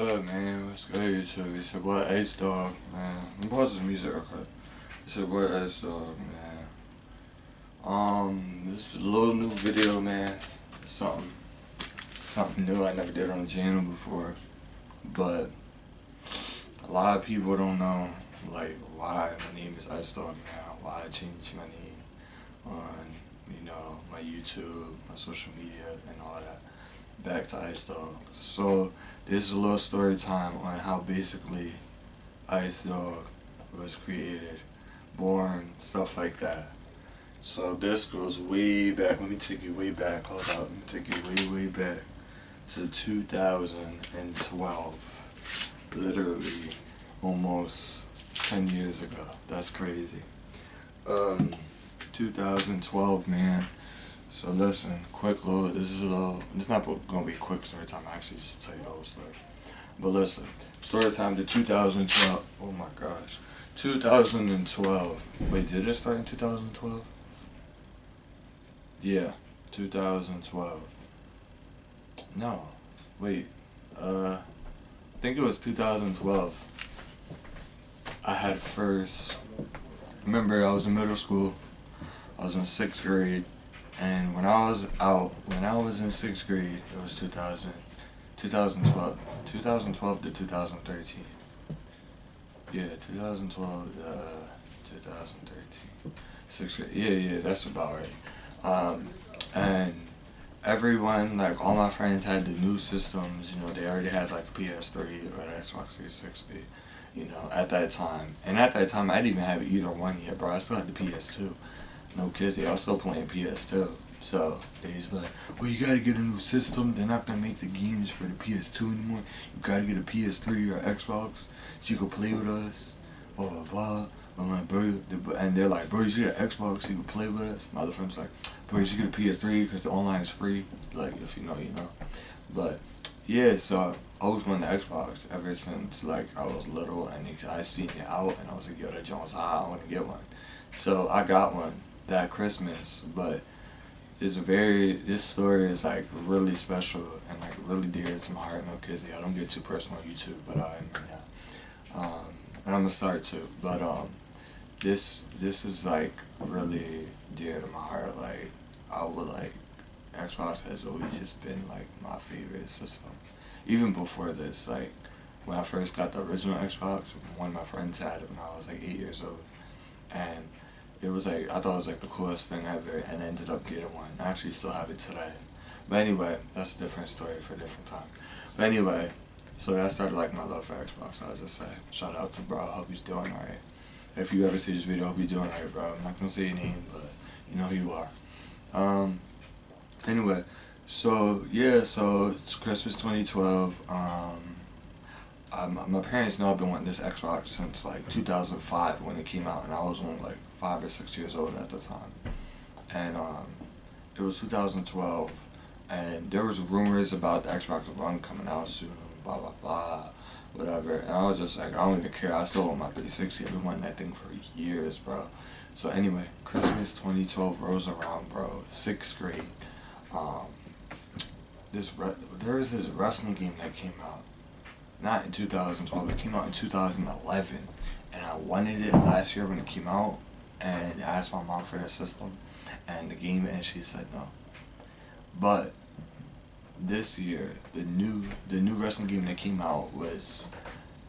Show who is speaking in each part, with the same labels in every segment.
Speaker 1: good, man? What's good, YouTube? It's your boy Ace Dog, man. I'm pausing some music real quick. It's your boy Ace Dog, man. This is a little new video, man. Something new I never did on the channel before. But a lot of people don't know, like, why my name is Ice Dog now. Why I changed my name on, my YouTube, my social media, and all that. Back to Ice Dog. So this is a little story time on how basically Ice Dog was created, born, stuff like that. So this goes way back. Let me take you way back. Hold up. Let me take you way back to 2012. Literally almost 10 years ago. That's crazy. 2012, man. So listen, quick little, it's not gonna be a quick story time, I actually just tell you the whole story. But listen, story time to 2012, oh my gosh, 2012, wait, did it start in 2012? Yeah, 2012, no, wait, I think it was 2012, I had first, remember I was in middle school, I was in 6th grade, and when I was in 6th grade, it was 2012 to 2013. Yeah, 2012 2013. 6th grade, yeah, that's about right. And everyone, like all my friends had the new systems, they already had like a PS3 or an Xbox 360, at that time. And at that time, I didn't even have either one yet, bro. I still had the PS2. No kids, I was still playing PS2. So they used to be like, well, you gotta get a new system. They're not gonna make the games for the PS2 anymore. You gotta get a PS3 or Xbox so you can play with us. Blah blah blah. I'm like, bro, and they're like, bro, you should get an Xbox so you can play with us. My other friend's like, bro, you should get a PS3 because the online is free. Like, if you know, you know. But yeah, so I always wanted the Xbox ever since like I was little, and I seen it out, and I was like, yo, that Jones high, I want to get one. So I got one that Christmas, but this story is like really special and like really dear to my heart. No kids, I don't get too personal on YouTube, but and I'm gonna start too. But this is like really dear to my heart. Like Xbox has always just been like my favorite system. Even before this, like when I first got the original Xbox, one of my friends had it when I was like 8 years old, and it was like, I thought it was like the coolest thing ever, and I ended up getting one. I actually still have it today. But anyway, that's a different story for a different time. But anyway, so that started like my love for Xbox. I'll just say, shout out to bro, I hope he's doing alright. If you ever see this video, I hope you're doing alright, bro. I'm not gonna say your name, but you know who you are. Anyway, so yeah, so it's Christmas 2012. My parents know I've been wanting this Xbox since like 2005 when it came out, and I was only like 5 or 6 years old at the time. And it was 2012, and there was rumors about the Xbox One coming out soon, blah blah blah, whatever. And I was just like, I don't even care. I still want my 360. I've been wanting that thing for years, bro. So anyway, Christmas 2012 rolls around, bro. 6th grade. There was this wrestling game that came out. Not in 2012, it came out in 2011, and I wanted it last year when it came out, and I asked my mom for the system and the game, and she said no. But this year, the new wrestling game that came out was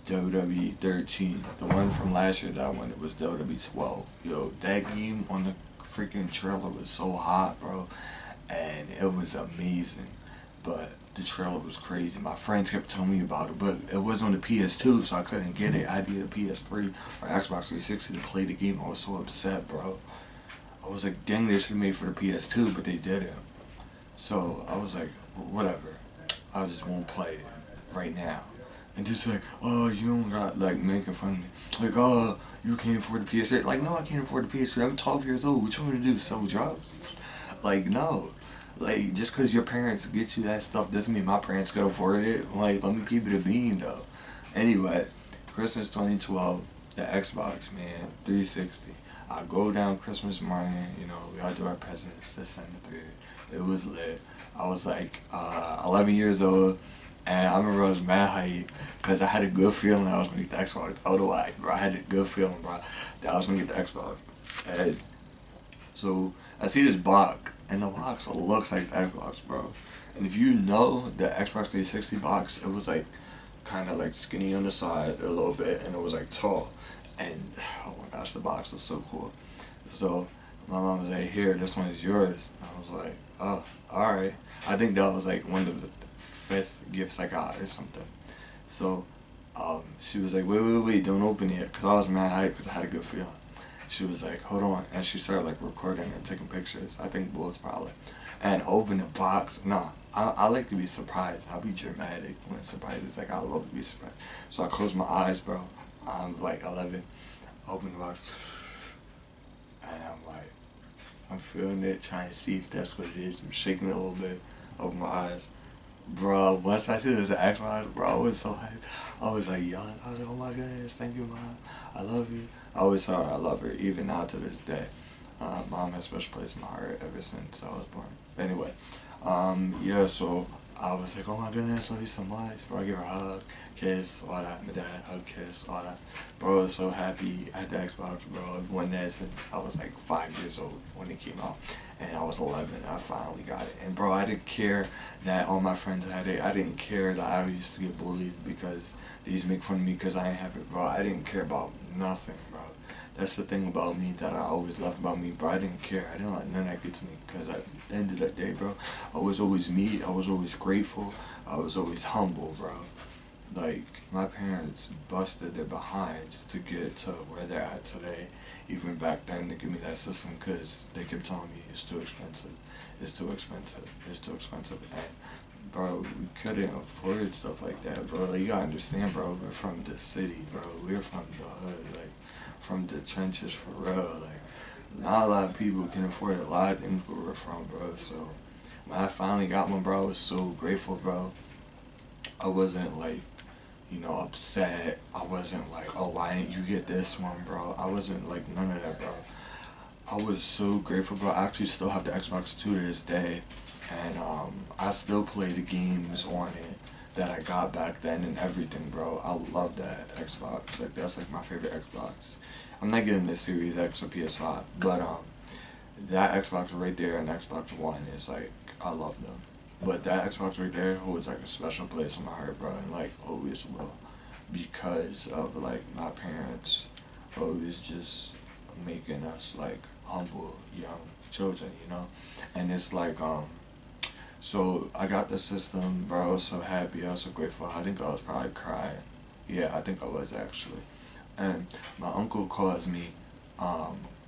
Speaker 1: WWE 13. The one from last year that I wanted was WWE 12. Yo, that game on the freaking trailer was so hot, bro, and it was amazing. But the trailer was crazy. My friends kept telling me about it, but it was on the PS2, so I couldn't get it. I had to get a PS3 or Xbox 360 to play the game. I was so upset, bro. I was like, dang, they should have made for the PS2, but they didn't. So I was like, whatever. I just won't play it right now. And just like, oh, you don't got, like, making fun of me. Like, oh, you can't afford the PS3. Like, no, I can't afford the PS3. I'm 12 years old. What you want me to do, sell drugs? Like, no. Like, just because your parents get you that stuff doesn't mean my parents could afford it. Like, let me keep it a bean, though. Anyway, Christmas 2012, the Xbox, man, 360. I go down Christmas morning, we all do our presents, this and the third. It was lit. I was like 11 years old, And I remember I was mad hype because I had a good feeling I was gonna get the Xbox. I don't know why, bro. I had a good feeling, bro, that I was gonna get the Xbox. And so I see this box, and the box looks like the Xbox, bro. And if you know the Xbox 360 box, it was like kind of like skinny on the side a little bit, and it was like tall. And oh my gosh, the box is so cool. So my mom was like, "Here, this one is yours." I was like, "Oh, all right." I think that was like one of the fifth gifts I got or something. So she was like, "Wait, wait, wait, don't open it," because I was mad hyped because I had a good feeling. She was like, "Hold on," and she started like recording and taking pictures. I think both probably, and open the box. Nah, I like to be surprised. I'll be dramatic when surprises. Like I love to be surprised. So I closed my eyes, bro. I'm like 11. Open the box, and I'm like, I'm feeling it, trying to see if that's what it is. I'm shaking it a little bit. Open my eyes. Bro, once I see this Xbox, bro, I was so hyped. I was like young. I was like, oh my goodness, thank you, Mom. I love you. I always tell her I love her, even now to this day. Mom has a special place in my heart ever since I was born. Anyway, yeah, so I was like, oh my goodness, love you so much. Bro, I give her a hug, kiss, all that. My dad, hug, kiss, all that. Bro, I was so happy I had the Xbox, bro. I've won that since I was like 5 years old when it came out. And I was 11, I finally got it. And bro, I didn't care that all my friends had it. I didn't care that I used to get bullied because they used to make fun of me because I didn't have it, bro. I didn't care about nothing, bro. That's the thing about me that I always loved about me, bro. I didn't care. I didn't let none of that get to me because at the end of the day, bro, I was always me. I was always grateful. I was always humble, bro. Like, my parents busted their behinds to get to where they're at today. Even back then, to give me that system because they kept telling me it's too expensive. It's too expensive. It's too expensive. And, bro, we couldn't afford stuff like that, bro. Like, you gotta understand, bro, we're from the city, bro. We're from the hood, like, from the trenches for real. Like, not a lot of people can afford a lot of things where we're from, bro. So, when I finally got one, bro, I was so grateful, bro. I wasn't like, upset. I wasn't like, oh, why didn't you get this one, bro? I wasn't like none of that, bro. I was so grateful, bro. I actually still have the Xbox 2 to this day, and I still play the games on it that I got back then and everything, bro. I love that Xbox. Like that's like my favorite Xbox. I'm not getting the Series X or PS5, but that Xbox right there and Xbox One is like I love them. But that Xbox right there holds like a special place in my heart, bro, and like always will, because of like my parents always just making us like humble young children, and it's like so I got the system, bro. I was so happy, I was so grateful. I think I was probably crying. Yeah, I think I was actually. And my uncle calls me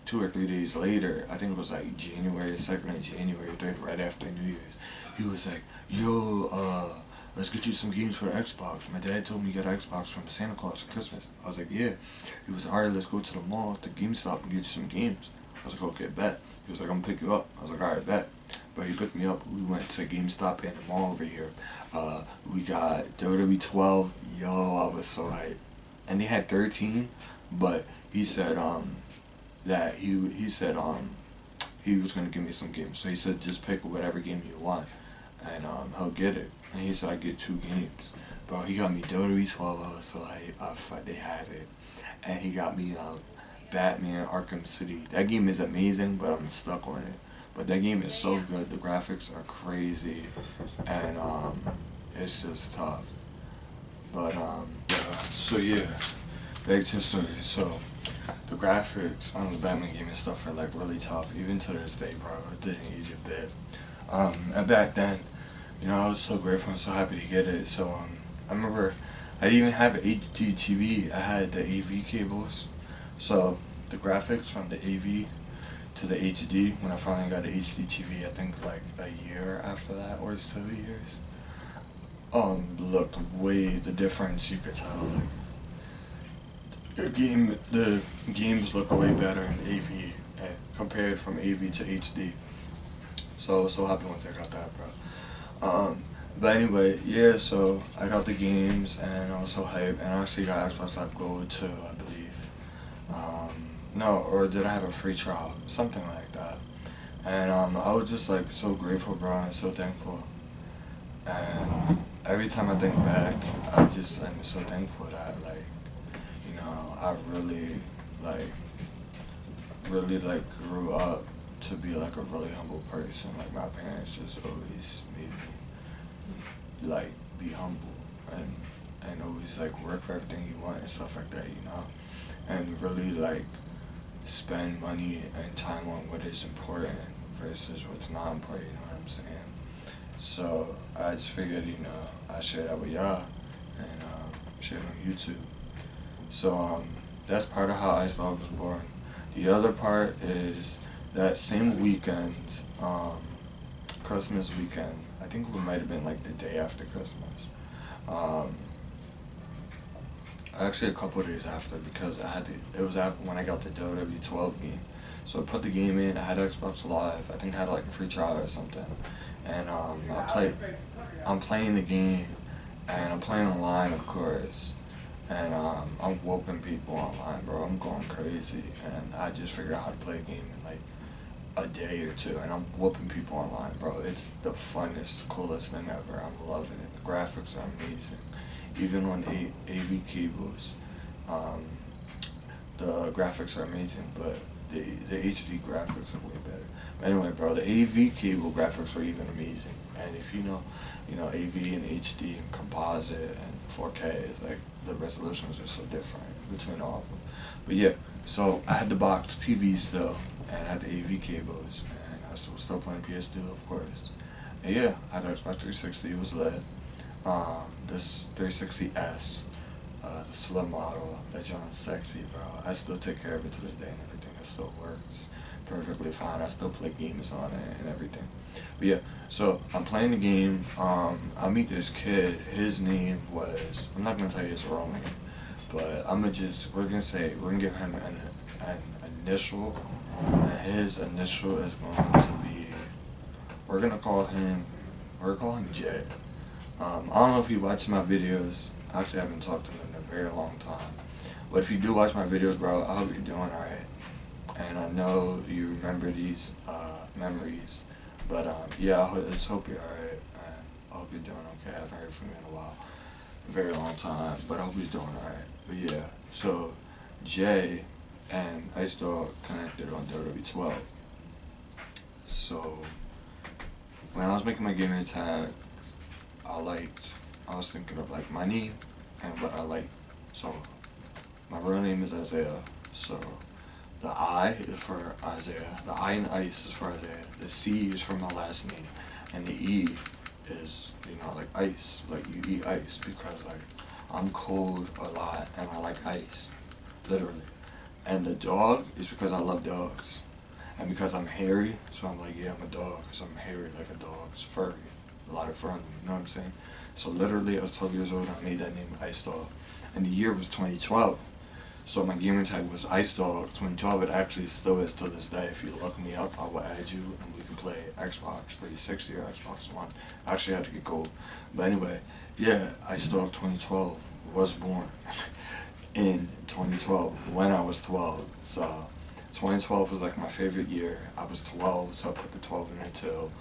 Speaker 1: 2 or 3 days later. I think it was like January 2nd or January 3rd, right after New Year's. He was like, yo, let's get you some games for the Xbox. My dad told me to get an Xbox from Santa Claus for Christmas. I was like, yeah. He was like, alright, let's go to the mall, to GameStop, and get you some games. I was like, okay, bet. He was like, I'm gonna pick you up. I was like, alright, bet. But he picked me up. We went to GameStop in the mall over here. We got WWE 12. Yo, I was so hyped. And they had 13, but he said that he said he was gonna give me some games. So he said just pick whatever game you want, and he'll get it. And he said I get 2 games. Bro, he got me WWE 12. I was so hyped. I thought they had it, and he got me Batman Arkham City. That game is amazing, but I'm stuck on it. But that game is so good. The graphics are crazy, and it's just tough. But yeah. So yeah, back to the story. So the graphics on the Batman game and stuff are like really tough, even to this day, bro. It didn't age a bit. And back then, I was so grateful and so happy to get it. So I remember I didn't even have an HD TV. I had the AV cables. So the graphics from the AV to the HD, when I finally got an HD TV, I think like a year after that or 2 years, looked way the difference you could tell. Like the games look way better in AV compared from AV to HD. So I was so happy once I got that, bro. But anyway, yeah. So I got the games and I was so hyped, and I actually got Xbox Live Gold too, I believe. No, or did I have a free trial? Something like that. And I was just like so grateful, bro, and so thankful. And every time I think back, I'm so thankful that I like grew up to be like a really humble person. Like my parents just always made me like be humble and always like work for everything you want and stuff like that, and really like spend money and time on what is important versus what's not important, you know what I'm saying? So I just figured, I share that with y'all and share it on YouTube. So that's part of how Ice Dog was born. The other part is that same weekend, Christmas weekend. I think it might have been like the day after Christmas. Um, Actually, a couple of days after because it was when I got the WWE 12 game. So I put the game in. I had Xbox Live. I think I had like a free trial or something, and I'm playing the game, and I'm playing online, of course, and I'm whooping people online, bro. I'm going crazy, and I just figured out how to play a game in like a day or two, and I'm whooping people online, bro. It's the funnest, coolest thing ever. I'm loving it. The graphics are amazing. Even on AV cables, um, the graphics are amazing, but the HD graphics are way better. But anyway, bro, the AV cable graphics are even amazing. And if you know AV and HD and composite and 4K, it's like the resolutions are so different between all of them. But yeah, so I had the box TV still, and I had the AV cables, and I was still playing PS2, of course. And yeah, I had the Xbox 360, it was lit. This 360S, the slim model, that joint's sexy, bro. I still take care of it to this day and everything. It still works perfectly fine. I still play games on it and everything. But yeah, so I'm playing the game. I meet this kid. His name was, I'm not gonna tell you his real name, but we're gonna give him an initial, and his initial is going to be, we're gonna call him Jay. I don't know if you watch my videos. I actually haven't talked to him in a very long time. But if you do watch my videos, bro, I hope you're doing alright. And I know you remember these memories. But yeah, I just hope you're alright. And I hope you're doing okay. I haven't heard from you in a while. A very long time. But I hope you're doing alright. But yeah, so Jay and Ice Dog connected on WWE 12. So when I was making my gaming tag, I was thinking of like my name and what I like. So my real name is Isaiah. So the I is for Isaiah. The I in ice is for Isaiah. The C is for my last name. And the E is, like ice. Like you eat ice because like I'm cold a lot and I like ice. Literally. And the dog is because I love dogs. And because I'm hairy, so I'm like, yeah, I'm a dog because I'm hairy like a dog. It's furry. A lot of fun, you know what I'm saying? So literally, I was 12 years old and I made that name Ice Dog. And the year was 2012. So my gamer tag was Ice Dog 2012. It actually still is to this day. If you look me up, I will add you and we can play Xbox 360 or Xbox One. I actually had to get gold. But anyway, yeah, Ice Dog 2012 was born in 2012 when I was 12. So 2012 was like my favorite year. I was 12, so I put the 12 in there too.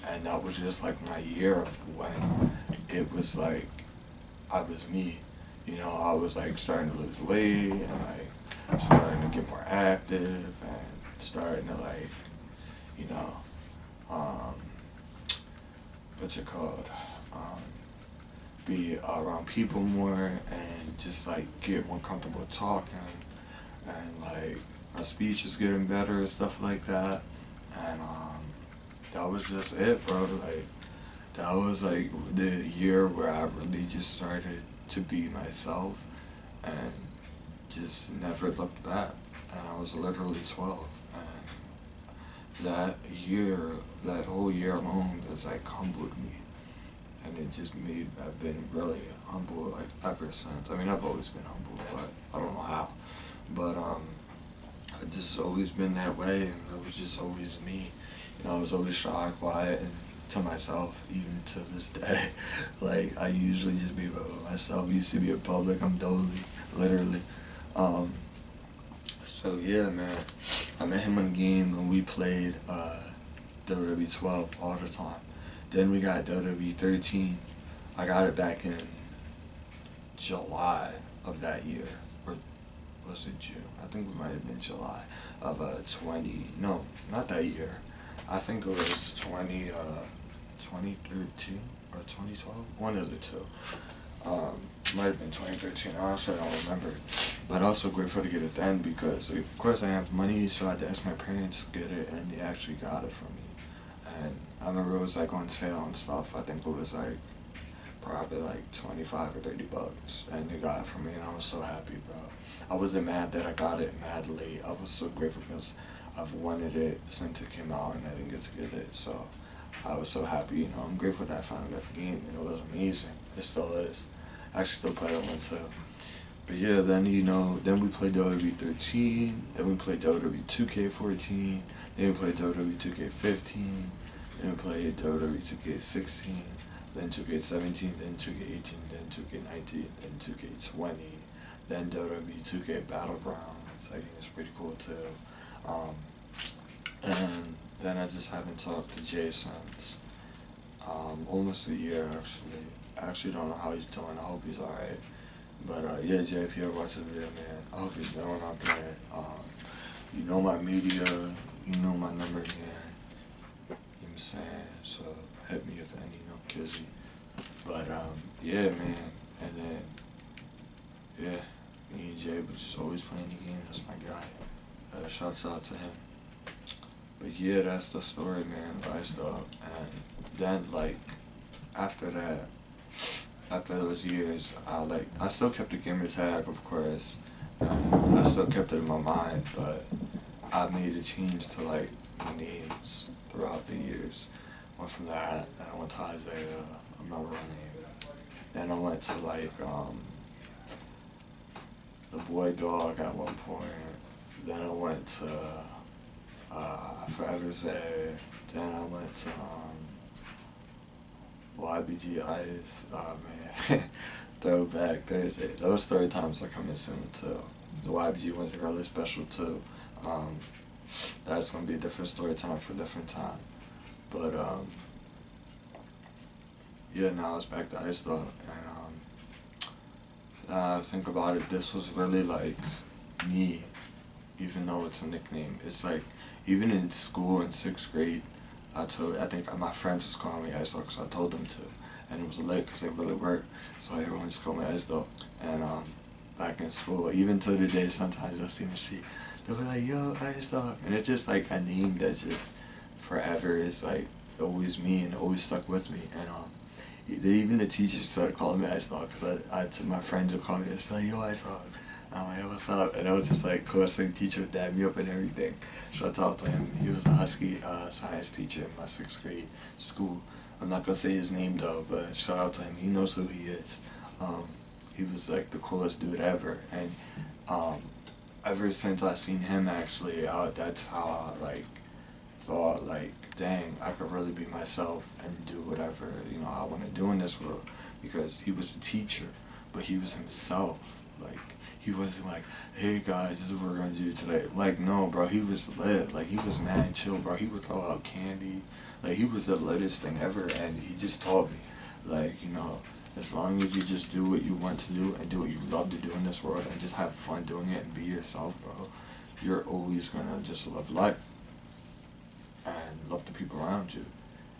Speaker 1: And that was just like my year of when it was like I was me. I was like starting to lose weight and like starting to get more active and starting to like, um, what's it called? Be around people more and just like get more comfortable talking and like my speech is getting better and stuff like that. And that was just it, bro. Like, that was like the year where I really just started to be myself and just never looked back. And I was literally 12. And that whole year alone has like humbled me. And it just I've been really humble like ever since. I mean, I've always been humble, but I don't know how. But I've just always been that way and it was just always me. I was always shy, quiet, and to myself, even to this day. Like, I usually just be by myself. I used to be in public. I'm literally. So, yeah, man. I met him in the game, and we played WWE 12 all the time. Then we got WWE 13. I got it back in July of that year, or was it June? I think it might have been July of 20. No, not that year. I think it was 2013 or 2012. One of the two. Might have been 2013. Honestly, I don't remember. But also grateful to get it then because, of course, I have money, so I had to ask my parents to get it, and they actually got it for me. And I remember it was like on sale and stuff. I think it was like probably like 25 or 30 bucks, and they got it for me, and I was so happy, bro. I wasn't mad that I got it mad late. I was so grateful because I've wanted it since it came out, and I didn't get to get it, so I was so happy. You know, I'm grateful that I finally got the game, and it was amazing. It still is. I actually still play that one too. But yeah, then then we played WWE 13, then we played WWE 2K14, then we played WWE 2K15, then we played WWE 2K16, then 2K17, then 2K18, then 2K19, then 2K20, then WWE 2K Battlegrounds. I think it's pretty cool too. And then I just haven't talked to Jay since almost a year actually. I actually don't know how he's doing. I hope he's alright. But yeah, Jay, if you ever watch the video, man, I hope you're doing out there. You know my media, you know my number, man. You know what I'm saying? So hit me if any, no kizzy. But yeah, man. And then yeah, me and Jay was just always playing the game. That's my guy. Shouts out to him. But yeah, that's the story, man. Ice Dog. And then like after that, after those years, I still kept the gamertag, of course, and I still kept it in my mind, but I made a change to like my names throughout the years. Went from that, then I went to Isaiah, my real name. Then I went to like the Boy Dog at one point. Then I went to Forever Say. Then I went to YBG Ice. Oh man, Throwback Thursday. Those story times are coming soon too. The YBG ones are really special too. That's gonna be a different story time for a different time. But yeah, now it's back to Ice Dog, and think about it. This was really like me, even though it's a nickname. It's like even in school in 6th grade. I think my friends was calling me Ice Dog because I told them to, and it was lit because they really were. So everyone just called me Ice Dog. And back in school, even to the day, sometimes you'll see me they'll be like, "Yo, Ice Dog," and it's just like a name that just forever is like always me and always stuck with me. And even the teachers started calling me Ice Dog because my friends would call me. It's like, "Yo, Ice Dog." I'm like, "Yo, what's up?" And I was just like, cool, so the teacher would dab me up and everything. Shout out to him. He was a Husky science teacher in my 6th grade school. I'm not gonna say his name though, but shout out to him. He knows who he is. He was like the coolest dude ever. And ever since I seen him actually, that's how I like thought like, dang, I could really be myself and do whatever I want to do in this world. Because he was a teacher, but he was himself. Like, he wasn't like, "Hey guys, this is what we're gonna do today." Like, no, bro, he was lit. Like, he was mad chill, bro. He would throw out candy. Like, he was the latest thing ever, and he just taught me, like, as long as you just do what you want to do and do what you love to do in this world and just have fun doing it and be yourself, bro, you're always gonna just love life and love the people around you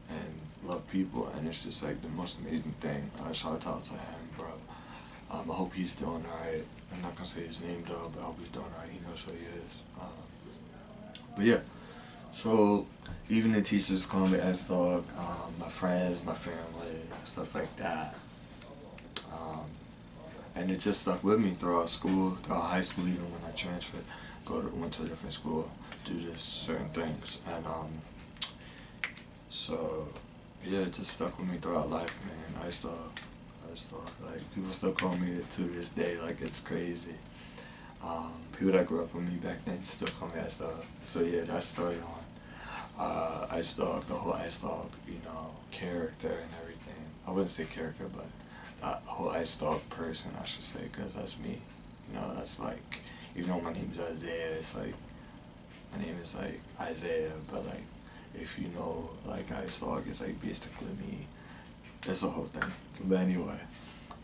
Speaker 1: and love people, and it's just like the most amazing thing. Shout out to him, bro. I hope he's doing alright. I'm not gonna say his name though, but I hope he's doing alright. He knows who he is. But yeah, so even the teachers call me Ice Dog, my friends, my family, stuff like that. And it just stuck with me throughout school, throughout high school, even when I transferred, went to a different school, do this certain things, and so yeah, it just stuck with me throughout life, man. Ice Dog. Like, people still call me it to this day, like, it's crazy. People that grew up with me back then still call me Ice Dog. So yeah, that story on Ice Dog, the whole Ice Dog, character and everything. I wouldn't say character, but that whole Ice Dog person, I should say, because that's me. That's like, even though my name is Isaiah, it's like, my name is like Isaiah, but like, If you know, like, Ice Dog is like basically me. That's the whole thing. But anyway,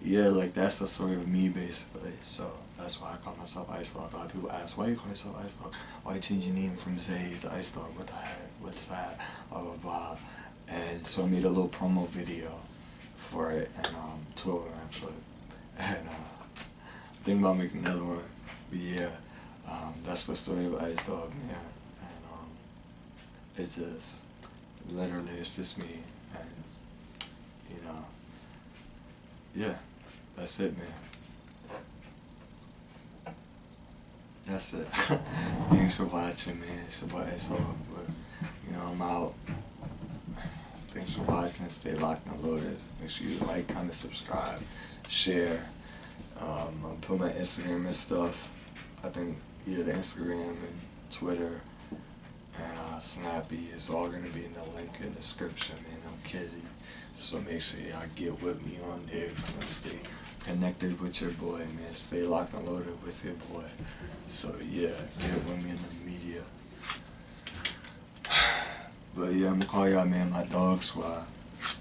Speaker 1: yeah, like that's the story of me basically. So that's why I call myself Ice Dog. A lot of people ask, why you call yourself Ice Dog? Why you change your name from Zay to Ice Dog? What the heck? What's that? Blah blah blah. And so I made a little promo video for it, and two of them actually. And thinking about making another one. But yeah, that's the story of Ice Dog, man. And it just literally it's just me, and you know, yeah, that's it, man. That's it. Thanks for watching, man. It's your boy Ice Dog, but you know, I'm out. Thanks for watching. Stay locked and loaded. Make sure you like, comment, subscribe, share. I'll put my Instagram and stuff. I think, yeah, the Instagram and Twitter and Snappy is all going to be in the link in the description, man. I'm Kizzy. So make sure y'all get with me on there if you want to stay connected with your boy, man. Stay locked and loaded with your boy. So yeah, get with me in the media. But yeah, I'm going to call y'all, man, my dog squad.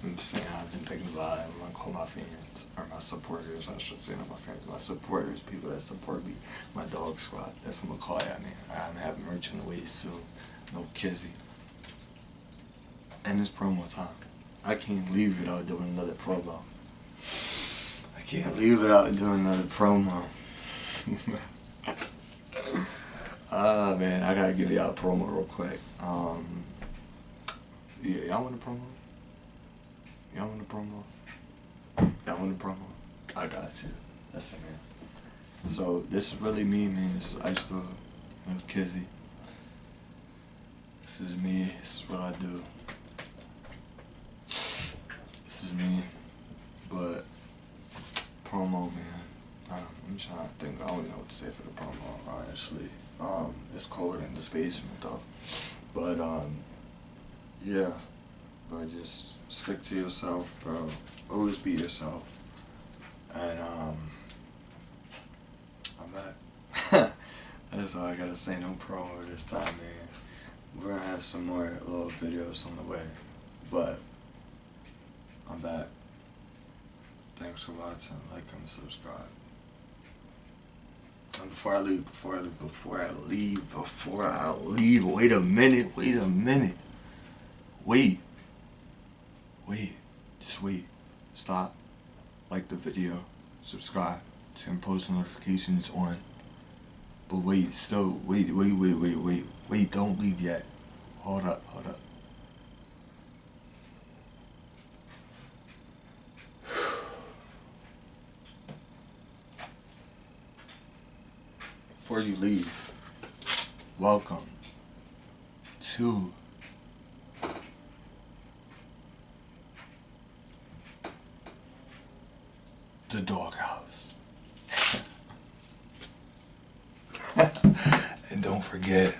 Speaker 1: I'm saying I've been thinking about it. I'm going to call my fans, or my supporters, I should say, not my fans, my supporters, people that support me, my dog squad. That's what I'm going to call y'all, man. I'm having merch on the way soon. No Kizzy. And it's promo time. I can't leave without doing another promo. I can't leave without doing another promo. Man, I gotta give y'all a promo real quick. Yeah, y'all want a promo? Y'all want a promo? Y'all want a promo? I got you. That's it, man. So, this is really me, man. This is Ice Dog, Kizzy. This is me. This is what I do. This is me. But, promo, man. I'm trying to think. I don't even know what to say for the promo, honestly. It's cold in this basement, though. But, yeah. But just stick to yourself, bro. Always be yourself. And, I'm back. That's all I gotta say. No promo this time, man. We're gonna have some more little videos on the way. But, I'm back. Thanks for watching. Like, comment, subscribe. And before I leave, wait a minute. Just wait. Stop. Like the video. Subscribe. Turn post notifications on. But wait, still, wait. Don't leave yet. Hold up. Before you leave, welcome to the doghouse. And don't forget,